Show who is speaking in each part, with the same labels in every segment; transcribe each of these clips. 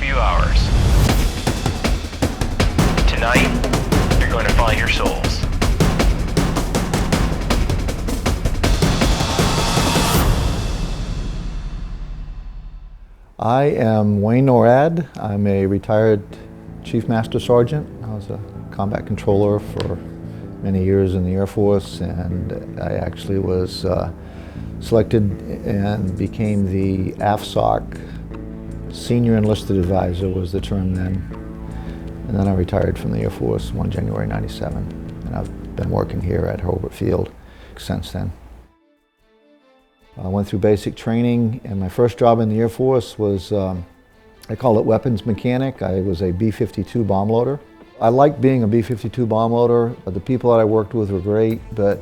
Speaker 1: few hours. Tonight, you're going to find your souls.
Speaker 2: I am Wayne Norrad. I'm a retired Chief Master Sergeant. I was a combat controller for many years in the Air Force, and I actually was selected and became the AFSOC Senior Enlisted Advisor was the term then. And then I retired from the Air Force 1 January 97. And I've been working here at Hobart Field since then. I went through basic training, and my first job in the Air Force was, I call it weapons mechanic. I was a B-52 bomb loader. I liked being a B-52 bomb loader. The people that I worked with were great, but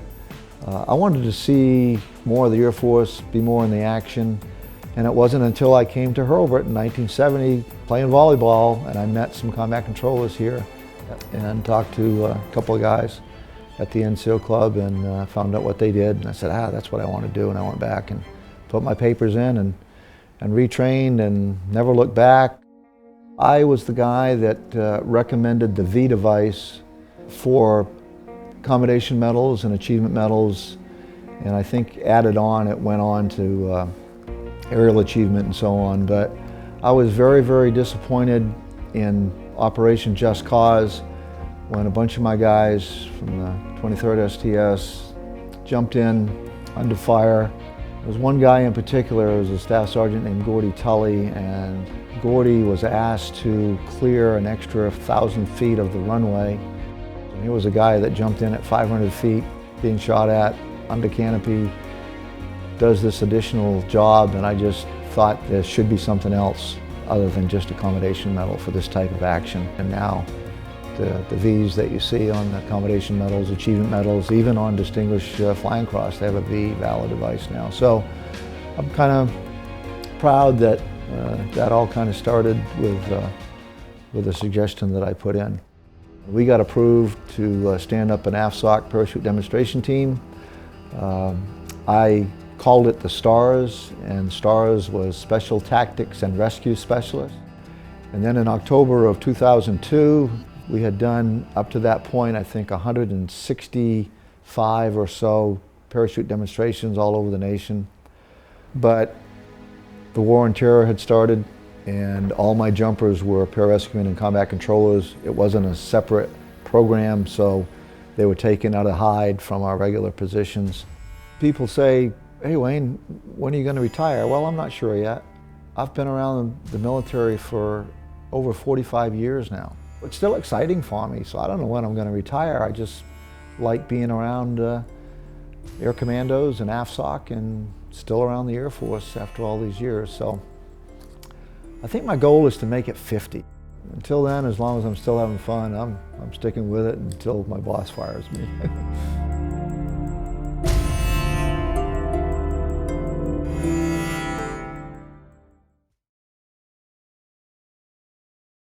Speaker 2: I wanted to see more of the Air Force, be more in the action. And it wasn't until I came to Hobart in 1970 playing volleyball, and I met some combat controllers here and talked to a couple of guys at the NCO Club and found out what they did. And I said, that's what I want to do. And I went back and put my papers in and retrained and never looked back. I was the guy that recommended the V device for commendation medals and achievement medals. And I think added on, it went on to aerial achievement and so on. But I was very, very disappointed in Operation Just Cause when a bunch of my guys from the 23rd STS jumped in under fire. There was one guy in particular, it was a staff sergeant named Gordy Tully, and Gordy was asked to clear an extra 1,000 feet of the runway. And here was a guy that jumped in at 500 feet, being shot at, under canopy, does this additional job, and I just thought there should be something else other than just a commendation medal for this type of action. And now, the V's that you see on the commendation medals, achievement medals, even on Distinguished Flying Cross, they have a V valid device now. So I'm kind of proud that that all kind of started with a suggestion that I put in. We got approved to stand up an AFSOC parachute demonstration team. I called it the STARS, and STARS was Special Tactics and Rescue Specialist. And then in October of 2002, we had done, up to that point, I think 165 or so parachute demonstrations all over the nation. But the war on terror had started, and all my jumpers were pararescuemen and combat controllers. It wasn't a separate program, so they were taken out of hide from our regular positions. People say, hey Wayne, when are you going to retire? Well, I'm not sure yet. I've been around the military for over 45 years now. It's still exciting for me, so I don't know when I'm going to retire. I just like being around Air Commandos and AFSOC and still around the Air Force after all these years. So I think my goal is to make it 50. Until then, as long as I'm still having fun, I'm sticking with it until my boss fires me.